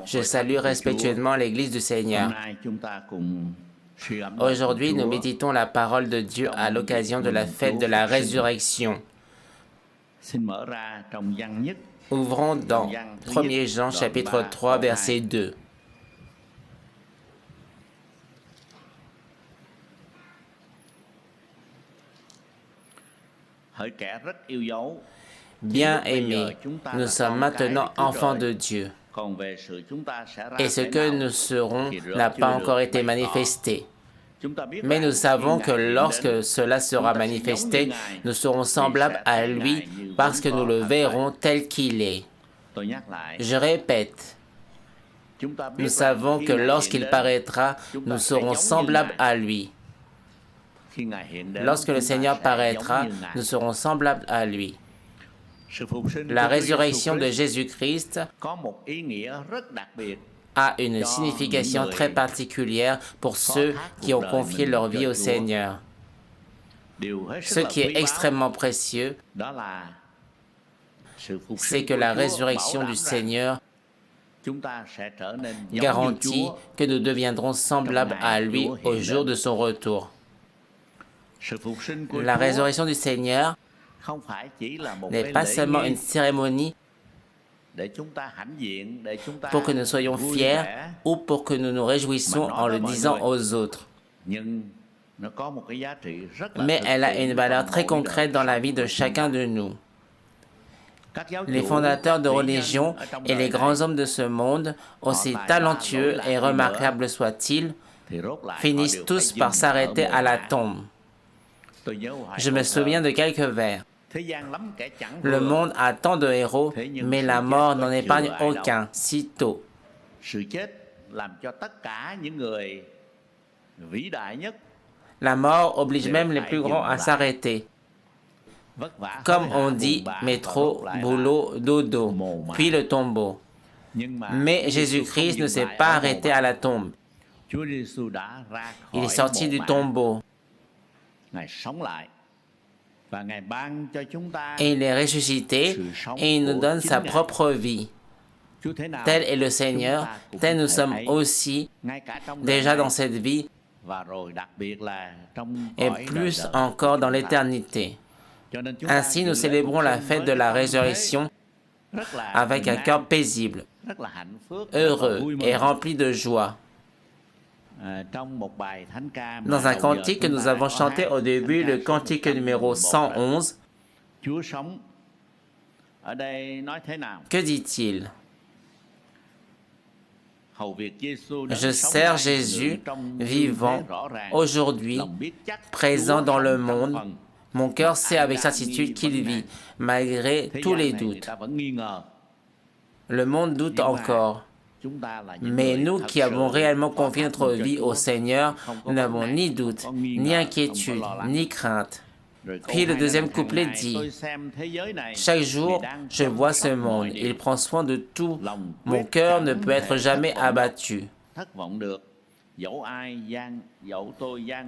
Je salue respectueusement l'Église du Seigneur. Aujourd'hui, nous méditons la parole de Dieu à l'occasion de la fête de la résurrection. Ouvrons dans 1 Jean chapitre 3, verset 2. Bien-aimés, nous sommes maintenant enfants de Dieu, et ce que nous serons n'a pas encore été manifesté. Mais nous savons que lorsque cela sera manifesté, nous serons semblables à lui parce que nous le verrons tel qu'il est. Je répète, nous savons que lorsqu'il paraîtra, nous serons semblables à lui. Lorsque le Seigneur paraîtra, nous serons semblables à lui. La résurrection de Jésus-Christ a une signification très particulière pour ceux qui ont confié leur vie au Seigneur. Ce qui est extrêmement précieux, c'est que la résurrection du Seigneur garantit que nous deviendrons semblables à lui au jour de son retour. La résurrection du Seigneur n'est pas seulement une cérémonie pour que nous soyons fiers ou pour que nous nous réjouissons en le disant aux autres. Mais elle a une valeur très concrète dans la vie de chacun de nous. Les fondateurs de religion et les grands hommes de ce monde, aussi talentueux et remarquables soient-ils, finissent tous par s'arrêter à la tombe. Je me souviens de quelques vers. Le monde a tant de héros, mais la mort n'en épargne aucun, si tôt. La mort oblige même les plus grands à s'arrêter. Comme on dit, métro, boulot, dodo, puis le tombeau. Mais Jésus-Christ ne s'est pas arrêté à la tombe. Il est sorti du tombeau. Et il est ressuscité et il nous donne sa propre vie. Tel est le Seigneur, tel nous sommes aussi déjà dans cette vie et plus encore dans l'éternité. Ainsi, nous célébrons la fête de la résurrection avec un cœur paisible, heureux et rempli de joie. Dans un cantique que nous avons chanté au début, le cantique numéro 111, que dit-il? Je sers Jésus vivant aujourd'hui, présent dans le monde. Mon cœur sait avec certitude qu'il vit, malgré tous les doutes. Le monde doute encore. Mais nous qui avons réellement confié notre vie au Seigneur, nous n'avons ni doute, ni inquiétude, ni crainte. Puis le deuxième couplet dit, « Chaque jour, je vois ce monde, il prend soin de tout. Mon cœur ne peut être jamais abattu. »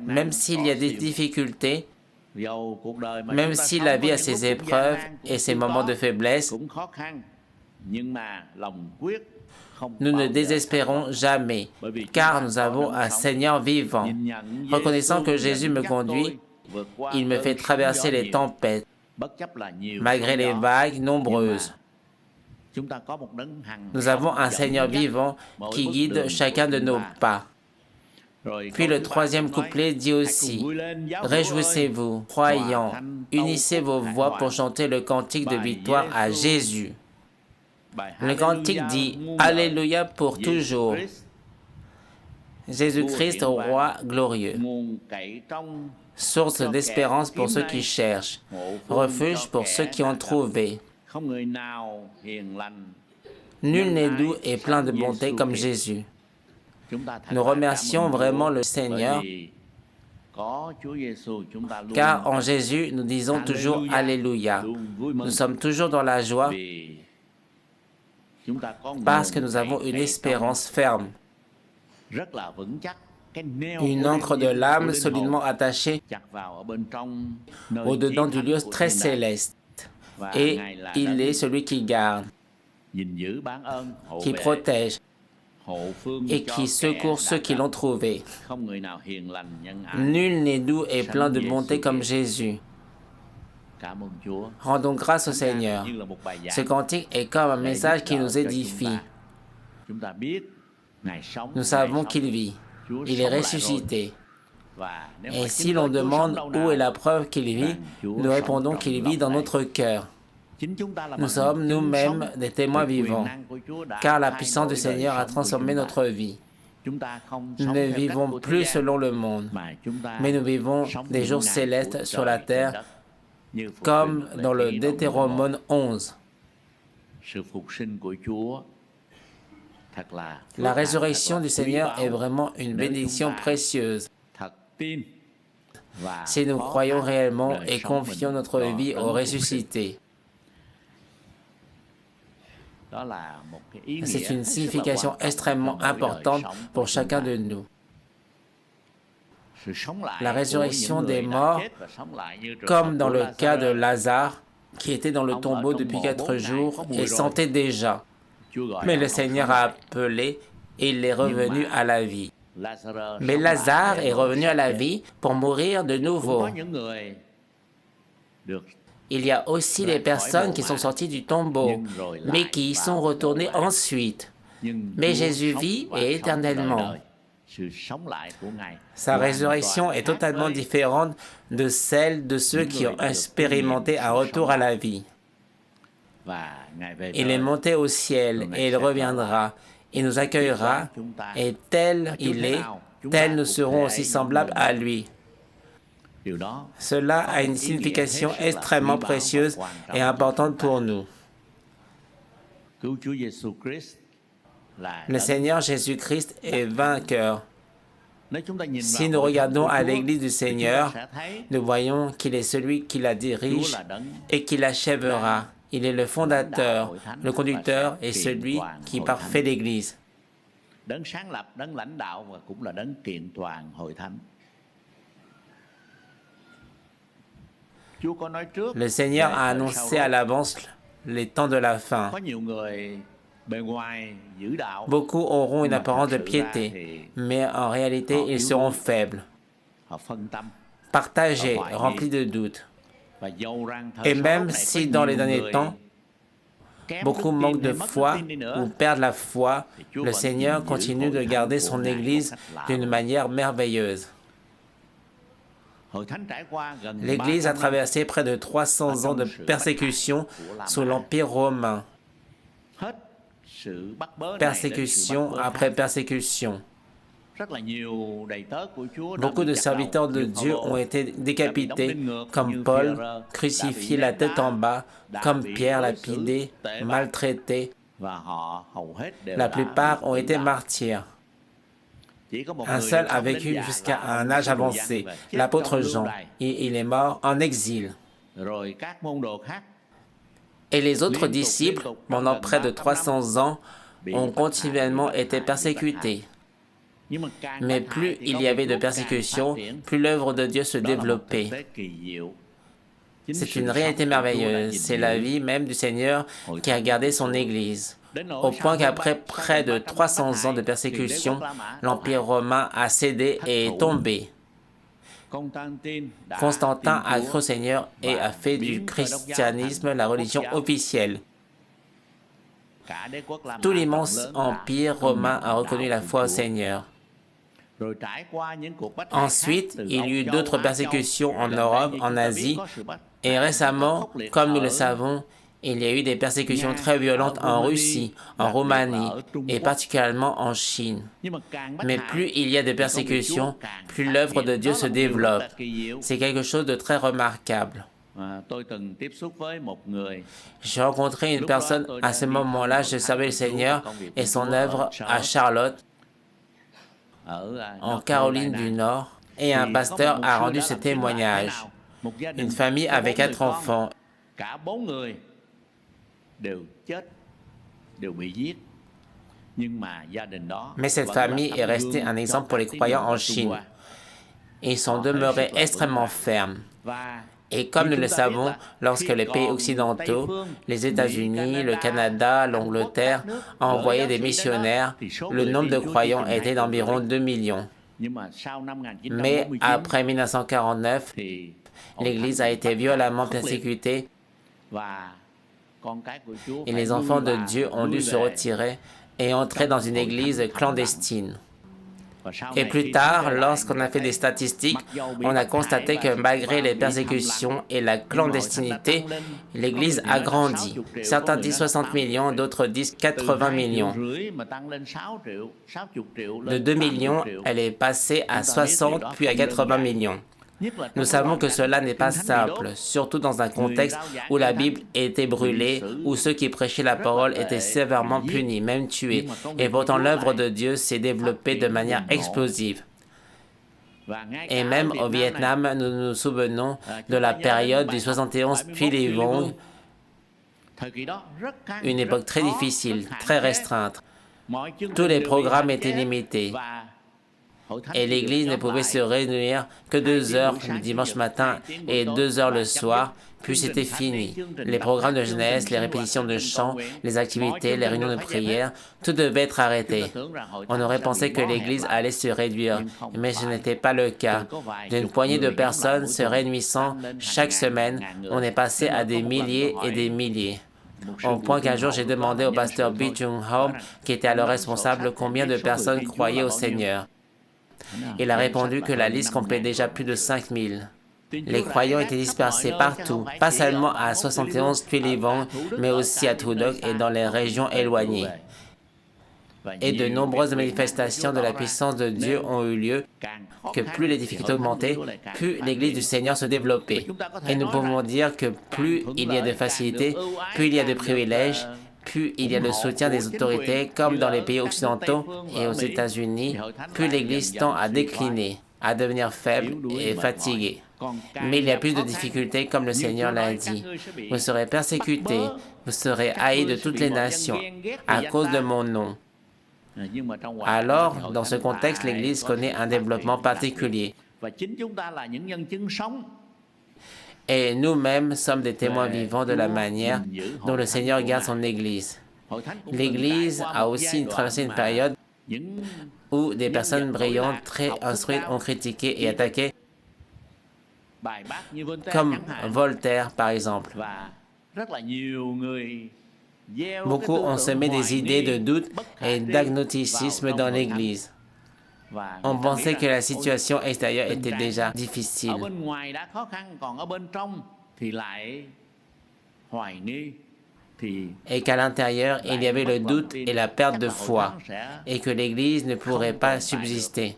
Même s'il y a des difficultés, même si la vie a ses épreuves et ses moments de faiblesse, nous ne désespérons jamais, car nous avons un Seigneur vivant. Reconnaissant que Jésus me conduit, il me fait traverser les tempêtes, malgré les vagues nombreuses. Nous avons un Seigneur vivant qui guide chacun de nos pas. Puis le troisième couplet dit aussi, « Réjouissez-vous, croyants, unissez vos voix pour chanter le cantique de victoire à Jésus. » Le cantique dit « Alléluia pour toujours. Jésus-Christ, roi glorieux. Source d'espérance pour ceux qui cherchent, refuge pour ceux qui ont trouvé. Nul n'est doux et plein de bonté comme Jésus. » Nous remercions vraiment le Seigneur, car en Jésus, nous disons toujours « Alléluia ». Nous sommes toujours dans la joie parce que nous avons une espérance ferme, une ancre de l'âme solidement attachée au-dedans du lieu très céleste, et il est celui qui garde. qui protège et qui secourt ceux qui l'ont trouvé. Nul n'est doux et plein de bonté comme Jésus. Rendons grâce au Seigneur. Ce cantique est comme un message qui nous édifie. Nous savons qu'il vit. Il est ressuscité. Et si l'on demande où est la preuve qu'il vit, nous répondons qu'il vit dans notre cœur. Nous sommes nous-mêmes des témoins vivants, car la puissance du Seigneur a transformé notre vie. Nous ne vivons plus selon le monde, mais nous vivons des jours célestes sur la terre, comme dans le Deutéronome 11. La résurrection du Seigneur est vraiment une bénédiction précieuse. Si nous croyons réellement et confions notre vie au ressuscité. C'est une signification extrêmement importante pour chacun de nous. La résurrection des morts, comme dans le cas de Lazare, qui était dans le tombeau depuis 4 jours et sentait déjà. Mais le Seigneur a appelé et il est revenu à la vie. Mais Lazare est revenu à la vie pour mourir de nouveau. Il y a aussi des personnes qui sont sorties du tombeau, mais qui y sont retournées ensuite. Mais Jésus vit et éternellement. Sa résurrection est totalement différente de celle de ceux qui ont expérimenté un retour à la vie. Il est monté au ciel et il reviendra. Il nous accueillera et tel il est, tel nous serons aussi semblables à lui. Cela a une signification extrêmement précieuse et importante pour nous. Le Seigneur Jésus-Christ est vainqueur. Si nous regardons à l'Église du Seigneur, nous voyons qu'il est celui qui la dirige et qui l'achèvera. Il est le fondateur, le conducteur et celui qui parfait l'Église. Le Seigneur a annoncé à l'avance les temps de la fin. Beaucoup auront une apparence de piété, mais en réalité, ils seront faibles, partagés, remplis de doutes. Et même si dans les derniers temps, beaucoup manquent de foi ou perdent la foi, le Seigneur continue de garder son Église d'une manière merveilleuse. L'Église a traversé près de 300 ans de persécution sous l'Empire romain. Persécution après persécution. Beaucoup de serviteurs de Dieu ont été décapités, comme Paul, crucifié la tête en bas, comme Pierre, lapidé, maltraité. La plupart ont été martyrs. Un seul a vécu jusqu'à un âge avancé, l'apôtre Jean, et il est mort en exil. Et les autres disciples, pendant près de 300 ans, ont continuellement été persécutés. Mais plus il y avait de persécutions, plus l'œuvre de Dieu se développait. C'est une réalité merveilleuse. C'est la vie même du Seigneur qui a gardé son Église. Au point qu'après près de 300 ans de persécution, l'Empire romain a cédé et est tombé. Constantin a cru au Seigneur et a fait du christianisme la religion officielle. Tout l'immense empire romain a reconnu la foi au Seigneur. Ensuite, il y eut d'autres persécutions en Europe, en Asie, et récemment, comme nous le savons, il y a eu des persécutions très violentes en Russie, en Roumanie et particulièrement en Chine. Mais plus il y a de persécutions, plus l'œuvre de Dieu se développe. C'est quelque chose de très remarquable. J'ai rencontré une personne à ce moment-là, je servais le Seigneur et son œuvre à Charlotte, en Caroline du Nord, et un pasteur a rendu ce témoignage. Une famille avec 4 enfants. Mais cette famille est restée un exemple pour les croyants en Chine. Ils sont demeurés extrêmement fermes. Et comme nous le savons, lorsque les pays occidentaux, les États-Unis, le Canada, l'Angleterre, ont envoyé des missionnaires, le nombre de croyants était d'environ 2 millions. Mais après 1949, l'Église a été violemment persécutée et les enfants de Dieu ont dû se retirer et entrer dans une église clandestine. Et plus tard, lorsqu'on a fait des statistiques, on a constaté que malgré les persécutions et la clandestinité, l'Église a grandi. Certains disent 60 millions, d'autres disent 80 millions. De 2 millions, elle est passée à 60 puis à 80 millions. Nous savons que cela n'est pas simple, surtout dans un contexte où la Bible était brûlée, où ceux qui prêchaient la parole étaient sévèrement punis, même tués. Et pourtant l'œuvre de Dieu s'est développée de manière explosive. Et même au Vietnam, nous nous souvenons de la période du 71 puis les Vong, une époque très difficile, très restreinte. Tous les programmes étaient limités. Et l'Église ne pouvait se réunir que 2 heures le dimanche matin et 2 heures le soir, puis c'était fini. Les programmes de jeunesse, les répétitions de chants, les activités, les réunions de prière, tout devait être arrêté. On aurait pensé que l'Église allait se réduire, mais ce n'était pas le cas. D'une poignée de personnes se réunissant chaque semaine, on est passé à des milliers et des milliers. Au point qu'un jour j'ai demandé au pasteur B. Chung Hom, qui était alors responsable, combien de personnes croyaient au Seigneur. Il a répondu que la liste comptait déjà plus de 5000. Les croyants étaient dispersés partout, pas seulement à 71 Tuy Les Vong, mais aussi à Thu Duc et dans les régions éloignées. Et de nombreuses manifestations de la puissance de Dieu ont eu lieu, que plus les difficultés augmentaient, plus l'Église du Seigneur se développait. Et nous pouvons dire que plus il y a de facilités, plus il y a de privilèges, plus il y a le soutien des autorités, comme dans les pays occidentaux et aux États-Unis, plus l'Église tend à décliner, à devenir faible et fatiguée. Mais il y a plus de difficultés, comme le Seigneur l'a dit. Vous serez persécutés, vous serez haïs de toutes les nations, à cause de mon nom. Alors, dans ce contexte, l'Église connaît un développement particulier. Et nous-mêmes sommes des témoins vivants de la manière dont le Seigneur garde son Église. L'Église a aussi traversé une période où des personnes brillantes, très instruites, ont critiqué et attaqué, comme Voltaire par exemple. Beaucoup ont semé des idées de doute et d'agnosticisme dans l'Église. On pensait que la situation extérieure était déjà difficile. Et qu'à l'intérieur, il y avait le doute et la perte de foi, et que l'Église ne pourrait pas subsister.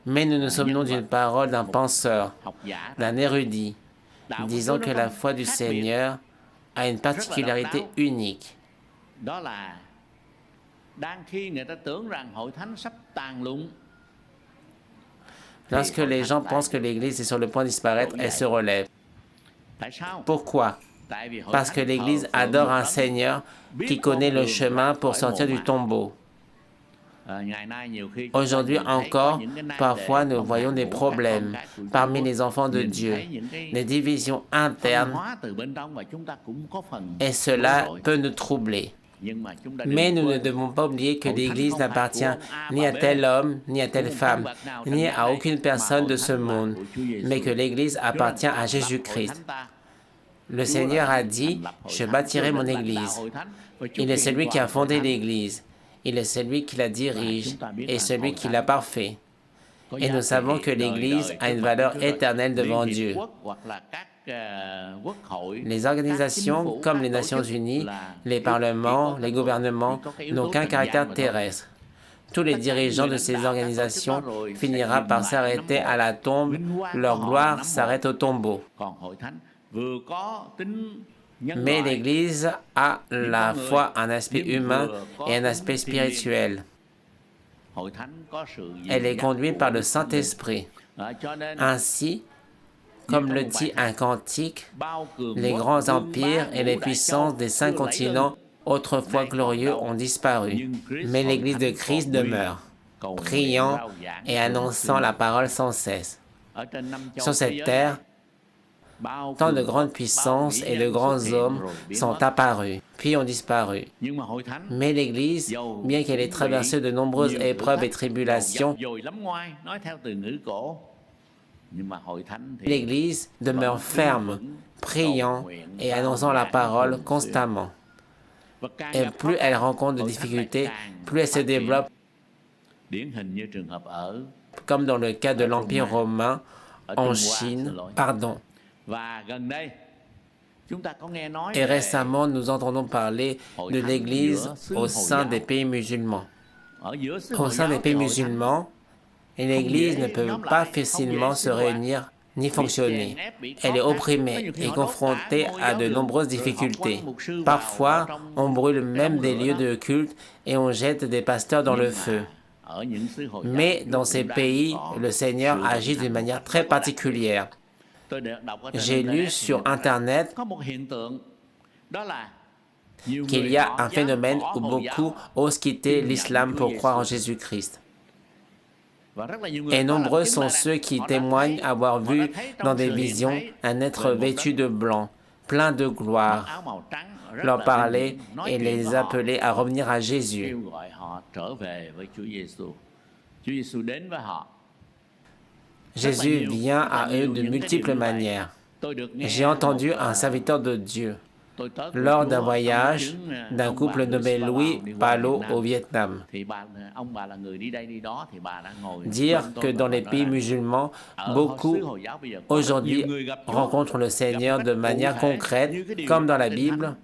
Mais nous nous souvenons d'une parole d'un penseur, d'un érudit, disant que la foi du Seigneur a une particularité unique. Lorsque les gens pensent que l'Église est sur le point de disparaître, elle se relève. Pourquoi? Parce que l'Église adore un Seigneur qui connaît le chemin pour sortir du tombeau. Aujourd'hui encore, parfois nous voyons des problèmes parmi les enfants de Dieu, des divisions internes, et cela peut nous troubler. Mais nous ne devons pas oublier que l'Église n'appartient ni à tel homme, ni à telle femme, ni à aucune personne de ce monde, mais que l'Église appartient à Jésus-Christ. Le Seigneur a dit, « Je bâtirai mon Église ». Il est celui qui a fondé l'Église. Il est celui qui la dirige et celui qui la parfait. Et nous savons que l'Église a une valeur éternelle devant Dieu. Les organisations comme les Nations Unies, les parlements, les gouvernements n'ont qu'un caractère terrestre. Tous les dirigeants de ces organisations finiront par s'arrêter à la tombe, leur gloire s'arrête au tombeau. Mais l'Église a à la fois un aspect humain et un aspect spirituel. Elle est conduite par le Saint-Esprit. Ainsi, comme le dit un cantique, les grands empires et les puissances des 5 continents autrefois glorieux ont disparu, mais l'Église de Christ demeure, priant et annonçant la parole sans cesse. Sur cette terre, tant de grandes puissances et de grands hommes sont apparus, puis ont disparu. Mais l'Église, bien qu'elle ait traversé de nombreuses épreuves et tribulations, l'Église demeure ferme, priant et annonçant la parole constamment. Et plus elle rencontre de difficultés, plus elle se développe, comme dans le cas de l'Empire romain en Chine, Et récemment, nous entendons parler de l'Église au sein des pays musulmans. Au sein des pays musulmans, l'Église ne peut pas facilement se réunir ni fonctionner. Elle est opprimée et confrontée à de nombreuses difficultés. Parfois, on brûle même des lieux de culte et on jette des pasteurs dans le feu. Mais dans ces pays, le Seigneur agit d'une manière très particulière. J'ai lu sur Internet qu'il y a un phénomène où beaucoup osent quitter l'islam pour croire en Jésus-Christ. Et nombreux sont ceux qui témoignent avoir vu dans des visions un être vêtu de blanc, plein de gloire, leur parler et les appeler à revenir à Jésus. Jésus vient à eux de multiples manières. J'ai entendu un serviteur de Dieu, lors d'un voyage d'un couple nommé Louis Palo au Vietnam, dire que dans les pays musulmans, beaucoup aujourd'hui rencontrent le Seigneur de manière concrète, comme dans la Bible,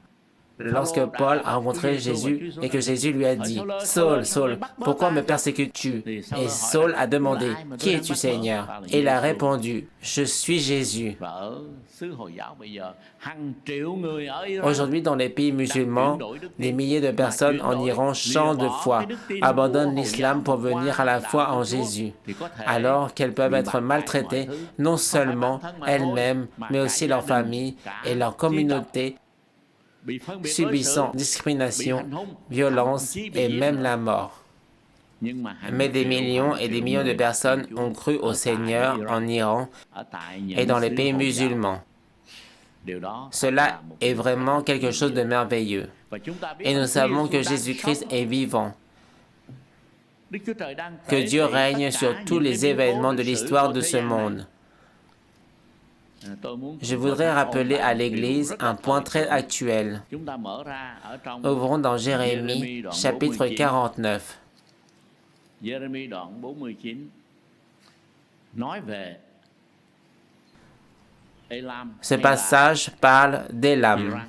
lorsque Paul a rencontré Jésus et que Jésus lui a dit « Saul, Saul, pourquoi me persécutes-tu » Et Saul a demandé « Qui es-tu, Seigneur » Et il a répondu « Je suis Jésus ». Aujourd'hui, dans les pays musulmans, des milliers de personnes en Iran changent de foi, abandonnent l'islam pour venir à la foi en Jésus, alors qu'elles peuvent être maltraitées, non seulement elles-mêmes, mais aussi leur famille et leur communauté, subissant discrimination, violence et même la mort. Mais des millions et des millions de personnes ont cru au Seigneur en Iran et dans les pays musulmans. Cela est vraiment quelque chose de merveilleux. Et nous savons que Jésus-Christ est vivant, que Dieu règne sur tous les événements de l'histoire de ce monde. Je voudrais rappeler à l'Église un point très actuel. Ouvrons dans Jérémie, chapitre 49. Ce passage parle d'Élam,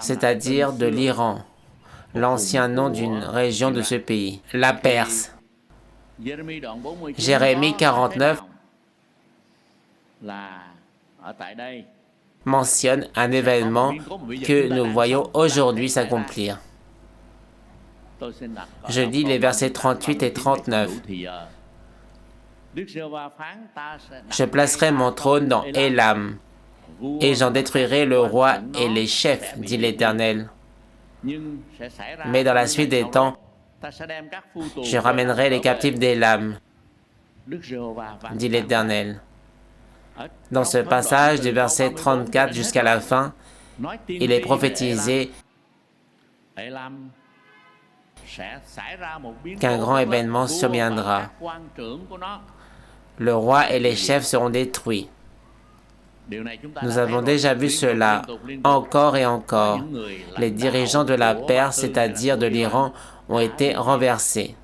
c'est-à-dire de l'Iran, l'ancien nom d'une région de ce pays, la Perse. Jérémie 49 mentionne un événement que nous voyons aujourd'hui s'accomplir. Je lis les versets 38 et 39. Je placerai mon trône dans Élam, et j'en détruirai le roi et les chefs, dit l'Éternel. Mais dans la suite des temps, je ramènerai les captifs d'Élam, dit l'Éternel. Dans ce passage du verset 34 jusqu'à la fin, il est prophétisé qu'un grand événement surviendra. Le roi et les chefs seront détruits. Nous avons déjà vu cela encore et encore. Les dirigeants de la Perse, c'est-à-dire de l'Iran, ont été renversés.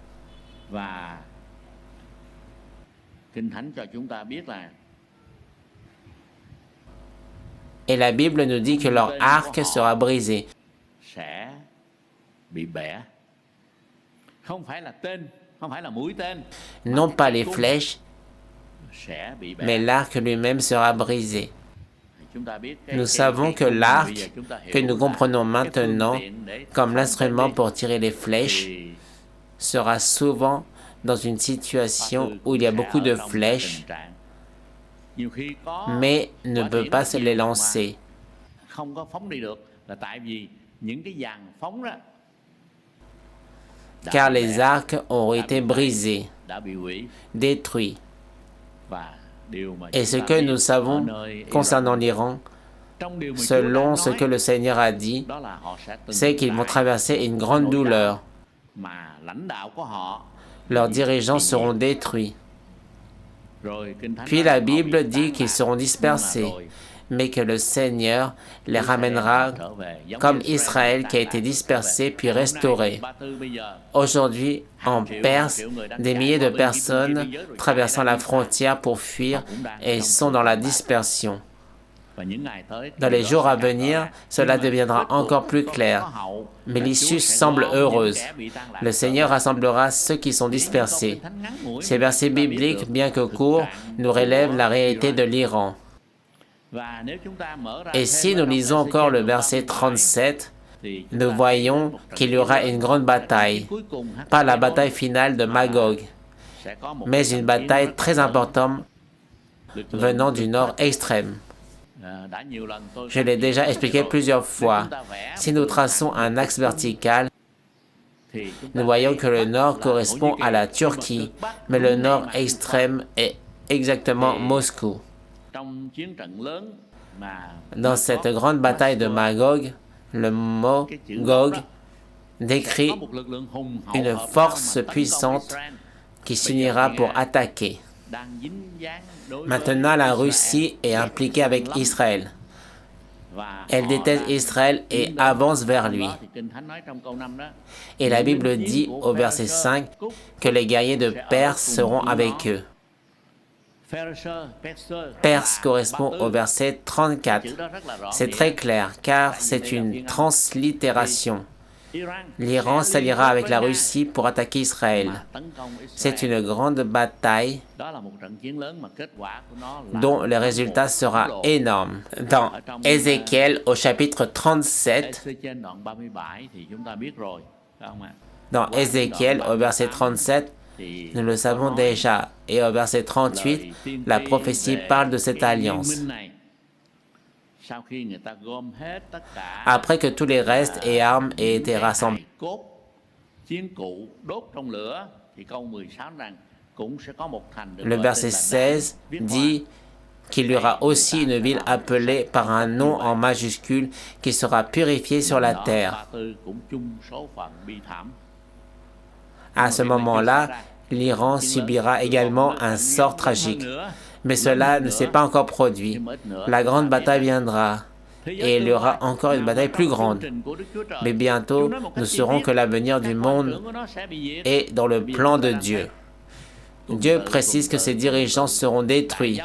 Et la Bible nous dit que leur arc sera brisé. Non pas les flèches, mais l'arc lui-même sera brisé. Nous savons que l'arc, que nous comprenons maintenant comme l'instrument pour tirer les flèches, sera souvent dans une situation où il y a beaucoup de flèches, mais ne peut pas se les lancer. Car les arcs ont été brisés, détruits. Et ce que nous savons concernant l'Iran, selon ce que le Seigneur a dit, c'est qu'ils vont traverser une grande douleur. Leurs dirigeants seront détruits. Puis la Bible dit qu'ils seront dispersés, mais que le Seigneur les ramènera comme Israël qui a été dispersé puis restauré. Aujourd'hui, en Perse, des milliers de personnes traversant la frontière pour fuir et sont dans la dispersion. Dans les jours à venir, cela deviendra encore plus clair, mais l'issue semble heureuse. Le Seigneur rassemblera ceux qui sont dispersés. Ces versets bibliques, bien que courts, nous révèlent la réalité de l'Iran. Et si nous lisons encore le verset 37, nous voyons qu'il y aura une grande bataille, pas la bataille finale de Magog, mais une bataille très importante venant du nord extrême. Je l'ai déjà expliqué plusieurs fois. Si nous traçons un axe vertical, nous voyons que le nord correspond à la Turquie, mais le nord extrême est exactement Moscou. Dans cette grande bataille de Magog, le mot Gog décrit une force puissante qui s'unira pour attaquer. Maintenant, la Russie est impliquée avec Israël. Elle déteste Israël et avance vers lui. Et la Bible dit au verset 5 que les guerriers de Perse seront avec eux. Perse correspond au verset 34. C'est très clair car c'est une translittération. L'Iran s'alliera avec la Russie pour attaquer Israël. C'est une grande bataille dont le résultat sera énorme. Dans Ézéchiel au chapitre 37, dans Ézéchiel au verset 37, nous le savons déjà, et au verset 38, la prophétie parle de cette alliance. Après que tous les restes et armes aient été rassemblés, le verset 16 dit qu'il y aura aussi une ville appelée par un nom en majuscule qui sera purifiée sur la terre. À ce moment-là, l'Iran subira également un sort tragique. Mais cela ne s'est pas encore produit. La grande bataille viendra. Et il y aura encore une bataille plus grande. Mais bientôt, nous saurons que l'avenir du monde est dans le plan de Dieu. Dieu précise que ses dirigeants seront détruits.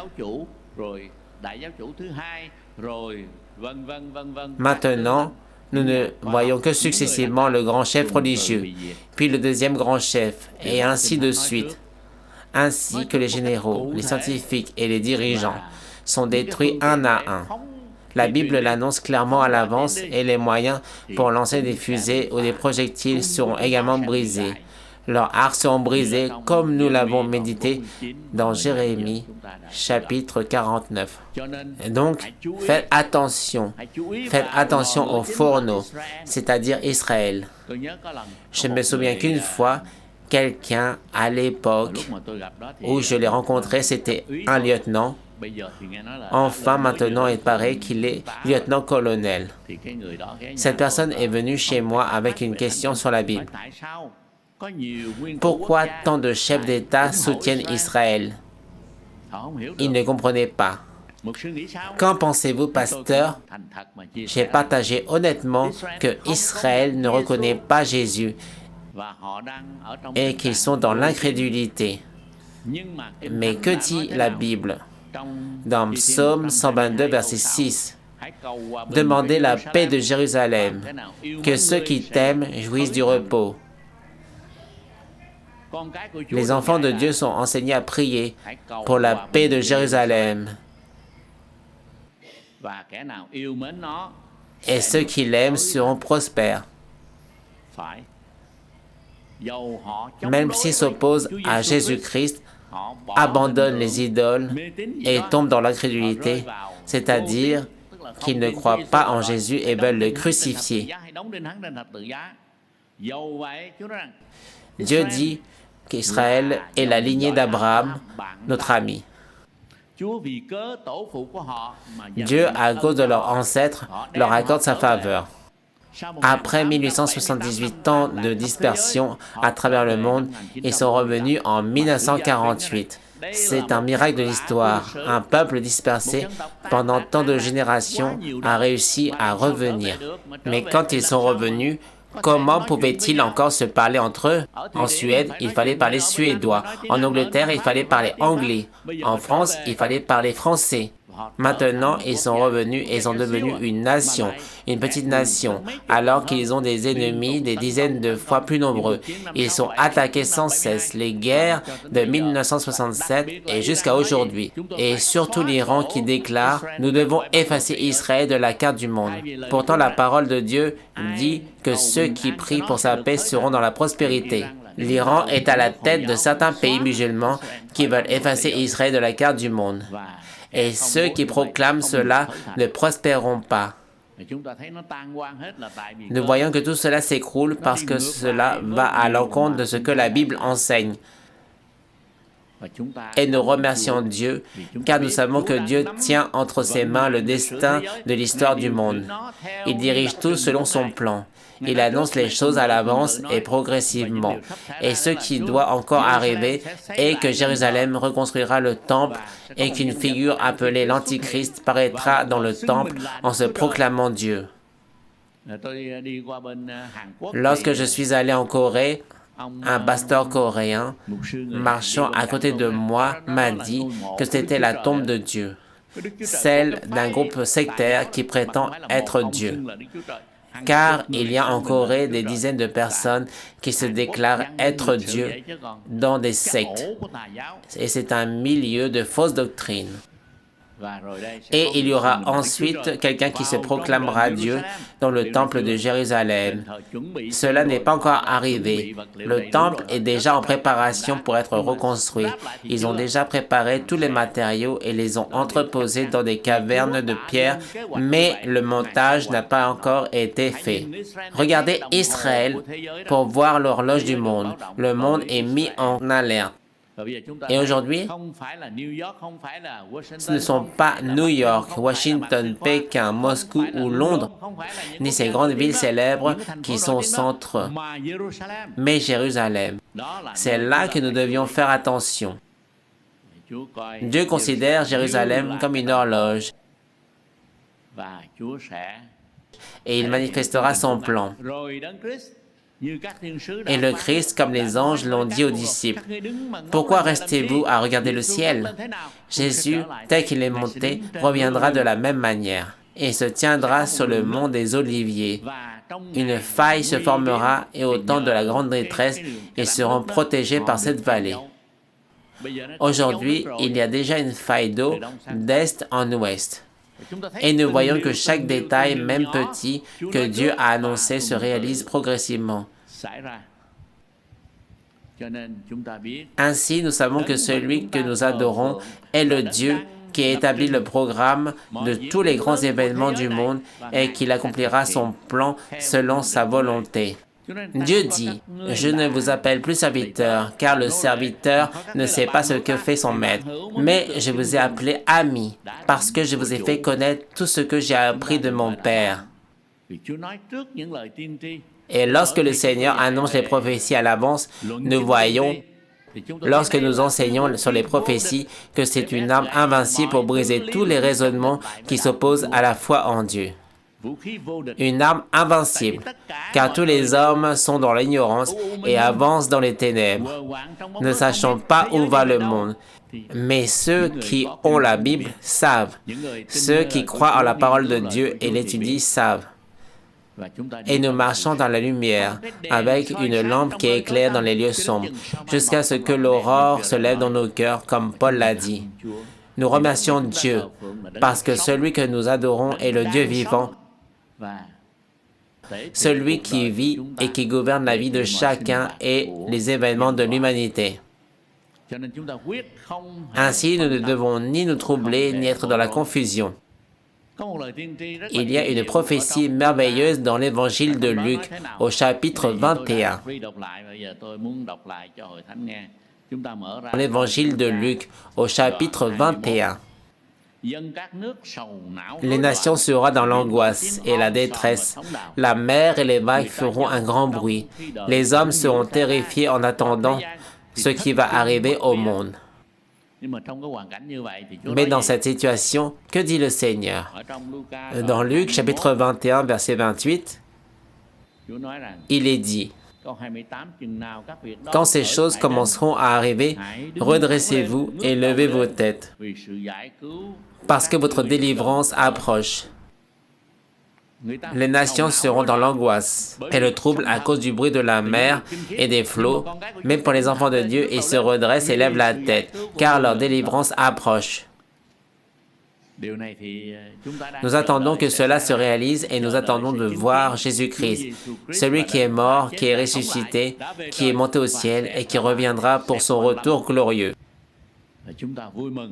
Maintenant, nous ne voyons que successivement le grand chef religieux, puis le deuxième grand chef, et ainsi de suite. Ainsi que les généraux, les scientifiques et les dirigeants sont détruits un à un. La Bible l'annonce clairement à l'avance et les moyens pour lancer des fusées ou des projectiles seront également brisés. Leurs arcs seront brisés comme nous l'avons médité dans Jérémie chapitre 49. Et donc, faites attention aux fourneaux, c'est-à-dire Israël. Je me souviens qu'une fois, quelqu'un à l'époque où je l'ai rencontré, c'était un lieutenant. Enfin, maintenant, il paraît qu'il est lieutenant-colonel. Cette personne est venue chez moi avec une question sur la Bible. Pourquoi tant de chefs d'État soutiennent Israël? Il ne comprenait pas. Qu'en pensez-vous, pasteur? J'ai partagé honnêtement que Israël ne reconnaît pas Jésus et qu'ils sont dans l'incrédulité. Mais que dit la Bible? Dans Psaume 122, verset 6, « Demandez la paix de Jérusalem, que ceux qui t'aiment jouissent du repos. » Les enfants de Dieu sont enseignés à prier pour la paix de Jérusalem. Et ceux qui l'aiment seront prospères. Même s'ils s'opposent à Jésus-Christ, abandonnent les idoles et tombent dans l'incrédulité, c'est-à-dire qu'ils ne croient pas en Jésus et veulent le crucifier. Dieu dit qu'Israël est la lignée d'Abraham, notre ami. Dieu, à cause de leurs ancêtres, leur accorde sa faveur. Après 1878 ans de dispersion à travers le monde, ils sont revenus en 1948. C'est un miracle de l'histoire. Un peuple dispersé pendant tant de générations a réussi à revenir. Mais quand ils sont revenus, comment pouvaient-ils encore se parler entre eux? En Suède, il fallait parler suédois. En Angleterre, il fallait parler anglais. En France, il fallait parler français. Maintenant, ils sont revenus et sont devenus une petite nation, alors qu'ils ont des ennemis des dizaines de fois plus nombreux. Ils sont attaqués sans cesse, les guerres de 1967 et jusqu'à aujourd'hui. Et surtout l'Iran qui déclare « Nous devons effacer Israël de la carte du monde ». Pourtant, la parole de Dieu dit que ceux qui prient pour sa paix seront dans la prospérité. L'Iran est à la tête de certains pays musulmans qui veulent effacer Israël de la carte du monde. Et ceux qui proclament cela ne prospéreront pas. Nous voyons que tout cela s'écroule parce que cela va à l'encontre de ce que la Bible enseigne. Et nous remercions Dieu, car nous savons que Dieu tient entre ses mains le destin de l'histoire du monde. Il dirige tout selon son plan. Il annonce les choses à l'avance et progressivement. Et ce qui doit encore arriver est que Jérusalem reconstruira le temple et qu'une figure appelée l'Antichrist paraîtra dans le temple en se proclamant Dieu. Lorsque je suis allé en Corée, un pasteur coréen marchant à côté de moi m'a dit que c'était la tombe de Dieu, celle d'un groupe sectaire qui prétend être Dieu. Car il y a en Corée des dizaines de personnes qui se déclarent être Dieu dans des sectes. Et c'est un milieu de fausses doctrines. Et il y aura ensuite quelqu'un qui se proclamera Dieu dans le temple de Jérusalem. Cela n'est pas encore arrivé. Le temple est déjà en préparation pour être reconstruit. Ils ont déjà préparé tous les matériaux et les ont entreposés dans des cavernes de pierre, mais le montage n'a pas encore été fait. Regardez Israël pour voir l'horloge du monde. Le monde est mis en alerte. Et aujourd'hui, ce ne sont pas New York, Washington, Pékin, Moscou ou Londres, ni ces grandes villes célèbres qui sont centres, mais Jérusalem. C'est là que nous devions faire attention. Dieu considère Jérusalem comme une horloge et il manifestera son plan. Et le Christ, comme les anges l'ont dit aux disciples, « Pourquoi restez-vous à regarder le ciel? Jésus, tel qu'il est monté, reviendra de la même manière et se tiendra sur le mont des Oliviers. Une faille se formera et au temps de la grande détresse, ils seront protégés par cette vallée. » Aujourd'hui, il y a déjà une faille d'eau d'est en ouest. Et nous voyons que chaque détail, même petit, que Dieu a annoncé se réalise progressivement. Ainsi, nous savons que celui que nous adorons est le Dieu qui a établi le programme de tous les grands événements du monde et qu'il accomplira son plan selon sa volonté. Dieu dit, « Je ne vous appelle plus serviteur, car le serviteur ne sait pas ce que fait son maître, mais je vous ai appelé ami, parce que je vous ai fait connaître tout ce que j'ai appris de mon Père. » Et lorsque le Seigneur annonce les prophéties à l'avance, nous voyons, lorsque nous enseignons sur les prophéties, que c'est une arme invincible pour briser tous les raisonnements qui s'opposent à la foi en Dieu. Une arme invincible, car tous les hommes sont dans l'ignorance et avancent dans les ténèbres, ne sachant pas où va le monde. Mais ceux qui ont la Bible savent. Ceux qui croient en la parole de Dieu et l'étudient savent. Et nous marchons dans la lumière, avec une lampe qui éclaire dans les lieux sombres, jusqu'à ce que l'aurore se lève dans nos cœurs, comme Paul l'a dit. Nous remercions Dieu, parce que celui que nous adorons est le Dieu vivant, celui qui vit et qui gouverne la vie de chacun et les événements de l'humanité. Ainsi, nous ne devons ni nous troubler, ni être dans la confusion. Il y a une prophétie merveilleuse dans l'évangile de Luc, au chapitre 21. l'évangile de Luc au chapitre 21. Les nations seront dans l'angoisse et la détresse. La mer et les vagues feront un grand bruit. Les hommes seront terrifiés en attendant ce qui va arriver au monde. Mais dans cette situation, que dit le Seigneur? Dans Luc chapitre 21, verset 28, il est dit: quand ces choses commenceront à arriver, redressez-vous et levez vos têtes, parce que votre délivrance approche. Les nations seront dans l'angoisse et le trouble à cause du bruit de la mer et des flots, mais pour les enfants de Dieu, ils se redressent et lèvent la tête, car leur délivrance approche. Nous attendons que cela se réalise et nous attendons de voir Jésus-Christ, celui qui est mort, qui est ressuscité, qui est monté au ciel et qui reviendra pour son retour glorieux.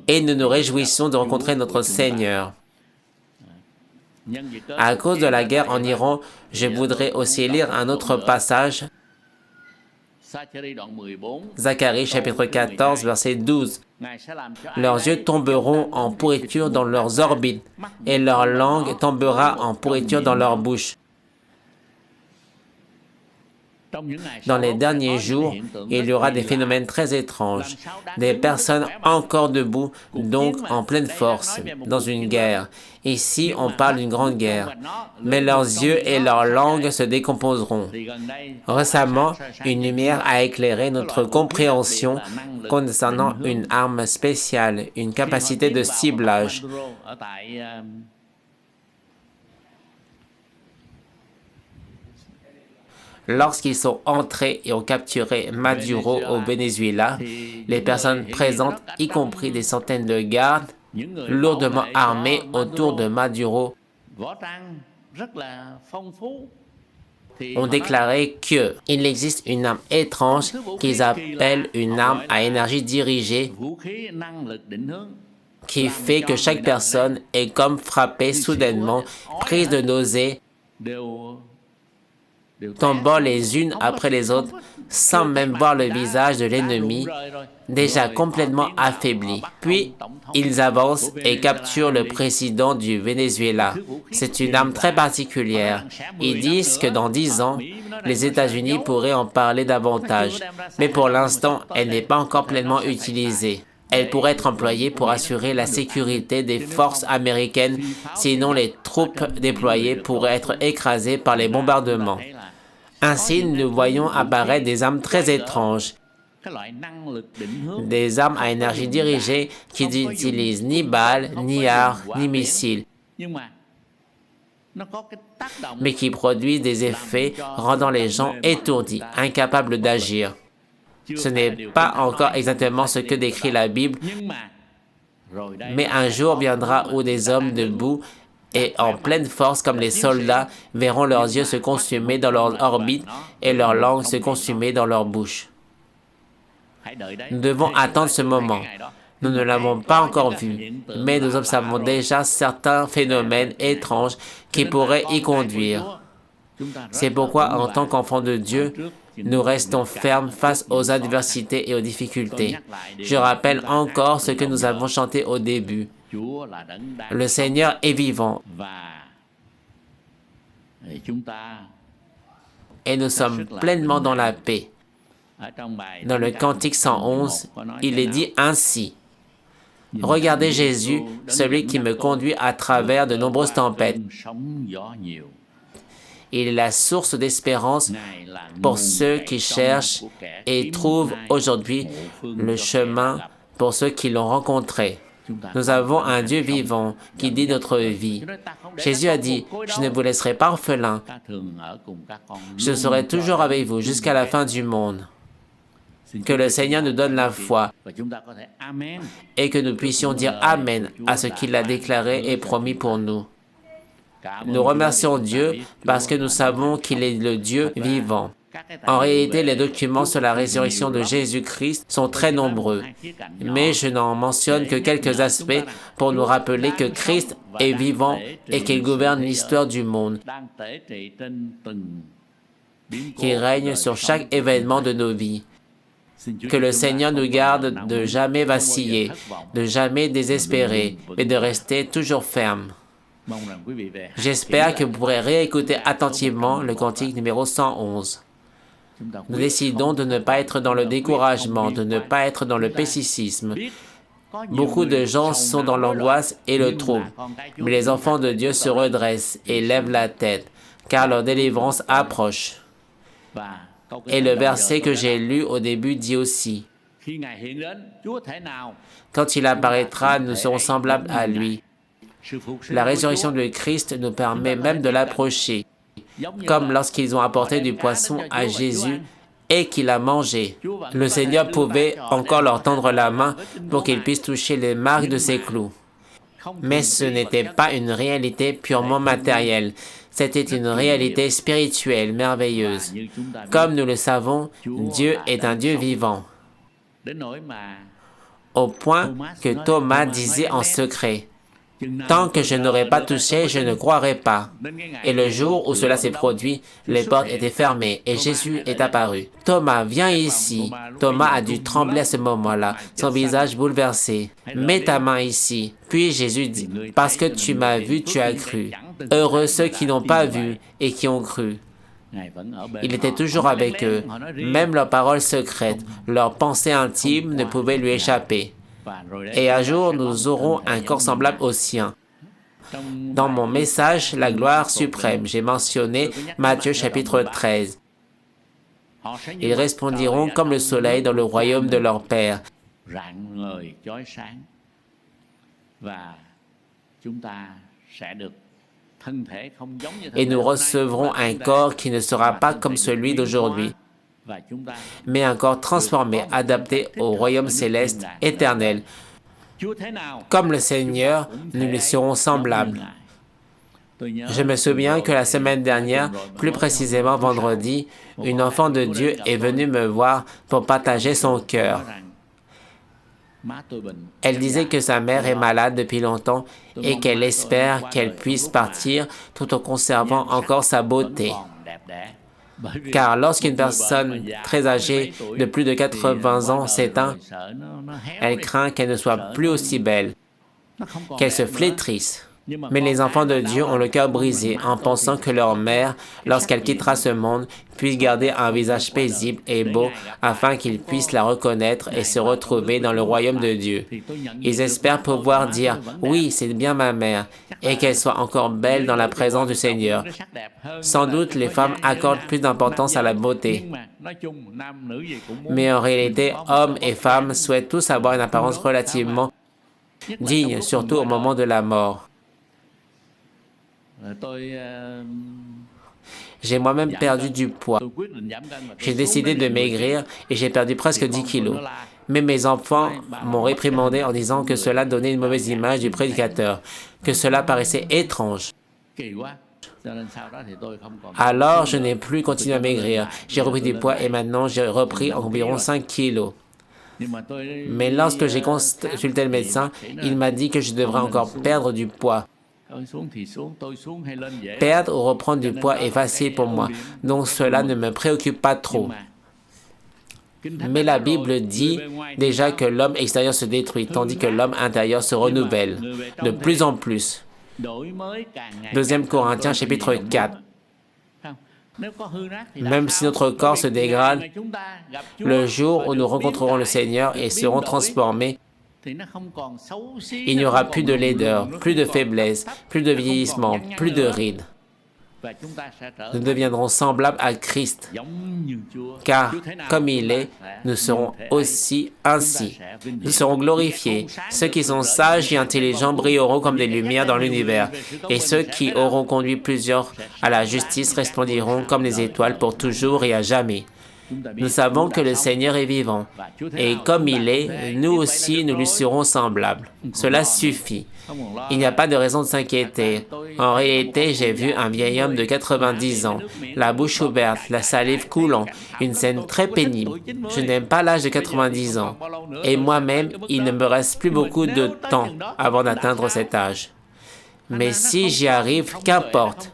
Et nous nous réjouissons de rencontrer notre Seigneur. À cause de la guerre en Iran, je voudrais aussi lire un autre passage. Zacharie chapitre 14, verset 12. Leurs yeux tomberont en pourriture dans leurs orbites, et leur langue tombera en pourriture dans leur bouche. Dans les derniers jours, il y aura des phénomènes très étranges. Des personnes encore debout, donc en pleine force, dans une guerre. Ici, on parle d'une grande guerre. Mais leurs yeux et leurs langues se décomposeront. Récemment, une lumière a éclairé notre compréhension concernant une arme spéciale, une capacité de ciblage. Lorsqu'ils sont entrés et ont capturé Maduro au Venezuela, les personnes présentes, y compris des centaines de gardes, lourdement armés autour de Maduro, ont déclaré qu'il existe une arme étrange qu'ils appellent une arme à énergie dirigée qui fait que chaque personne est comme frappée soudainement, prise de nausée, tombant les unes après les autres, sans même voir le visage de l'ennemi, déjà complètement affaibli. Puis, ils avancent et capturent le président du Venezuela. C'est une arme très particulière. Ils disent que dans 10 ans, les États-Unis pourraient en parler davantage. Mais pour l'instant, elle n'est pas encore pleinement utilisée. Elle pourrait être employée pour assurer la sécurité des forces américaines, sinon les troupes déployées pourraient être écrasées par les bombardements. Ainsi, nous voyons apparaître des armes très étranges, des armes à énergie dirigée qui n'utilisent ni balles, ni arcs, ni missiles, mais qui produisent des effets rendant les gens étourdis, incapables d'agir. Ce n'est pas encore exactement ce que décrit la Bible, mais un jour viendra où des hommes debout et en pleine force comme les soldats verront leurs yeux se consumer dans leur orbite et leur langue se consumer dans leur bouche. Nous devons attendre ce moment. Nous ne l'avons pas encore vu, mais nous observons déjà certains phénomènes étranges qui pourraient y conduire. C'est pourquoi, en tant qu'enfants de Dieu, nous restons fermes face aux adversités et aux difficultés. Je rappelle encore ce que nous avons chanté au début. Le Seigneur est vivant et nous sommes pleinement dans la paix. Dans le Cantique 111, il est dit ainsi: « Regardez Jésus, celui qui me conduit à travers de nombreuses tempêtes. Il est la source d'espérance pour ceux qui cherchent et trouvent aujourd'hui le chemin pour ceux qui l'ont rencontré. » Nous avons un Dieu vivant qui dit notre vie. Jésus a dit: « Je ne vous laisserai pas orphelins. Je serai toujours avec vous jusqu'à la fin du monde. » Que le Seigneur nous donne la foi et que nous puissions dire Amen à ce qu'il a déclaré et promis pour nous. Nous remercions Dieu parce que nous savons qu'il est le Dieu vivant. En réalité, les documents sur la résurrection de Jésus-Christ sont très nombreux, mais je n'en mentionne que quelques aspects pour nous rappeler que Christ est vivant et qu'il gouverne l'histoire du monde, qui règne sur chaque événement de nos vies. Que le Seigneur nous garde de jamais vaciller, de jamais désespérer, mais de rester toujours ferme. J'espère que vous pourrez réécouter attentivement le cantique numéro 111. Nous décidons de ne pas être dans le découragement, de ne pas être dans le pessimisme. Beaucoup de gens sont dans l'angoisse et le trouble, mais les enfants de Dieu se redressent et lèvent la tête, car leur délivrance approche. Et le verset que j'ai lu au début dit aussi, « Quand il apparaîtra, nous serons semblables à lui. » La résurrection de Christ nous permet même de l'approcher, comme lorsqu'ils ont apporté du poisson à Jésus et qu'il a mangé. Le Seigneur pouvait encore leur tendre la main pour qu'ils puissent toucher les marques de ses clous. Mais ce n'était pas une réalité purement matérielle, c'était une réalité spirituelle merveilleuse. Comme nous le savons, Dieu est un Dieu vivant. Au point que Thomas disait en secret, « Tant que je n'aurai pas touché, je ne croirai pas. » Et le jour où cela s'est produit, les portes étaient fermées et Jésus est apparu. « Thomas, viens ici. » Thomas a dû trembler à ce moment-là, son visage bouleversé. « Mets ta main ici. » Puis Jésus dit, « Parce que tu m'as vu, tu as cru. Heureux ceux qui n'ont pas vu et qui ont cru. » Il était toujours avec eux. Même leurs paroles secrètes, leurs pensées intimes ne pouvaient lui échapper. Et un jour, nous aurons un corps semblable au sien. Dans mon message, la gloire suprême, j'ai mentionné Matthieu chapitre 13. Ils resplendiront comme le soleil dans le royaume de leur Père. Et nous recevrons un corps qui ne sera pas comme celui d'aujourd'hui, mais un corps transformé, adapté au royaume céleste éternel. Comme le Seigneur, nous lui serons semblables. Je me souviens que la semaine dernière, plus précisément vendredi, une enfant de Dieu est venue me voir pour partager son cœur. Elle disait que sa mère est malade depuis longtemps et qu'elle espère qu'elle puisse partir tout en conservant encore sa beauté. Car lorsqu'une personne très âgée de plus de 80 ans s'éteint, elle craint qu'elle ne soit plus aussi belle, qu'elle se flétrisse. Mais les enfants de Dieu ont le cœur brisé en pensant que leur mère, lorsqu'elle quittera ce monde, puisse garder un visage paisible et beau afin qu'ils puissent la reconnaître et se retrouver dans le royaume de Dieu. Ils espèrent pouvoir dire « Oui, c'est bien ma mère » et qu'elle soit encore belle dans la présence du Seigneur. Sans doute, les femmes accordent plus d'importance à la beauté. Mais en réalité, hommes et femmes souhaitent tous avoir une apparence relativement digne, surtout au moment de la mort. J'ai moi-même perdu du poids. J'ai décidé de maigrir et j'ai perdu presque 10 kilos. Mais mes enfants m'ont réprimandé en disant que cela donnait une mauvaise image du prédicateur, que cela paraissait étrange. Alors, je n'ai plus continué à maigrir. J'ai repris du poids et maintenant j'ai repris environ 5 kilos. Mais lorsque j'ai consulté le médecin, il m'a dit que je devrais encore perdre du poids. Perdre ou reprendre du poids est facile pour moi, donc cela ne me préoccupe pas trop. Mais la Bible dit déjà que l'homme extérieur se détruit, tandis que l'homme intérieur se renouvelle de plus en plus. 2 Corinthiens chapitre 4. Même si notre corps se dégrade, le jour où nous rencontrerons le Seigneur et serons transformés, il n'y aura plus de laideur, plus de faiblesse, plus de vieillissement, plus de rides. Nous deviendrons semblables à Christ, car comme il est, nous serons aussi ainsi. Nous serons glorifiés. Ceux qui sont sages et intelligents brilleront comme des lumières dans l'univers, et ceux qui auront conduit plusieurs à la justice resplendiront comme les étoiles pour toujours et à jamais. Nous savons que le Seigneur est vivant, et comme il est, nous aussi nous lui serons semblables. Cela suffit. Il n'y a pas de raison de s'inquiéter. En réalité, j'ai vu un vieil homme de 90 ans, la bouche ouverte, la salive coulant, une scène très pénible. Je n'aime pas l'âge de 90 ans, et moi-même, il ne me reste plus beaucoup de temps avant d'atteindre cet âge. Mais si j'y arrive, qu'importe.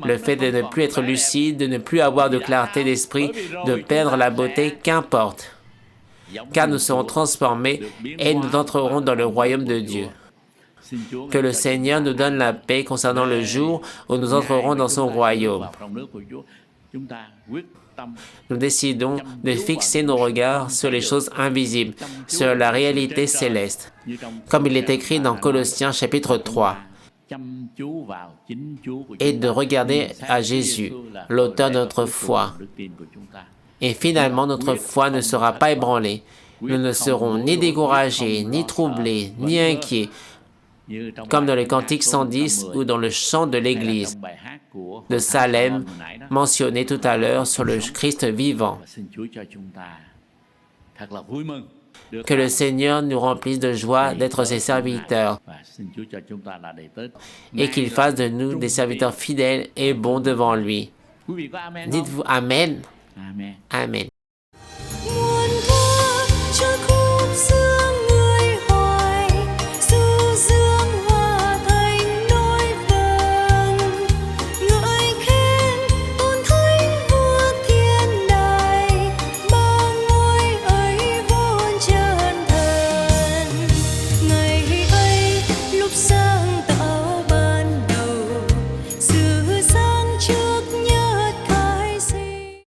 Le fait de ne plus être lucide, de ne plus avoir de clarté d'esprit, de perdre la beauté, qu'importe. car nous serons transformés et nous entrerons dans le royaume de Dieu. Que le Seigneur nous donne la paix concernant le jour où nous entrerons dans son royaume. Nous décidons de fixer nos regards sur les choses invisibles, sur la réalité céleste, comme il est écrit dans Colossiens chapitre 3, et de regarder à Jésus, l'auteur de notre foi. Et finalement, notre foi ne sera pas ébranlée. Nous ne serons ni découragés, ni troublés, ni inquiets, comme dans le Cantique 110 ou dans le chant de l'Église de Salem, mentionné tout à l'heure sur le Christ vivant. Que le Seigneur nous remplisse de joie d'être ses serviteurs et qu'il fasse de nous des serviteurs fidèles et bons devant lui. Dites-vous Amen. Amen.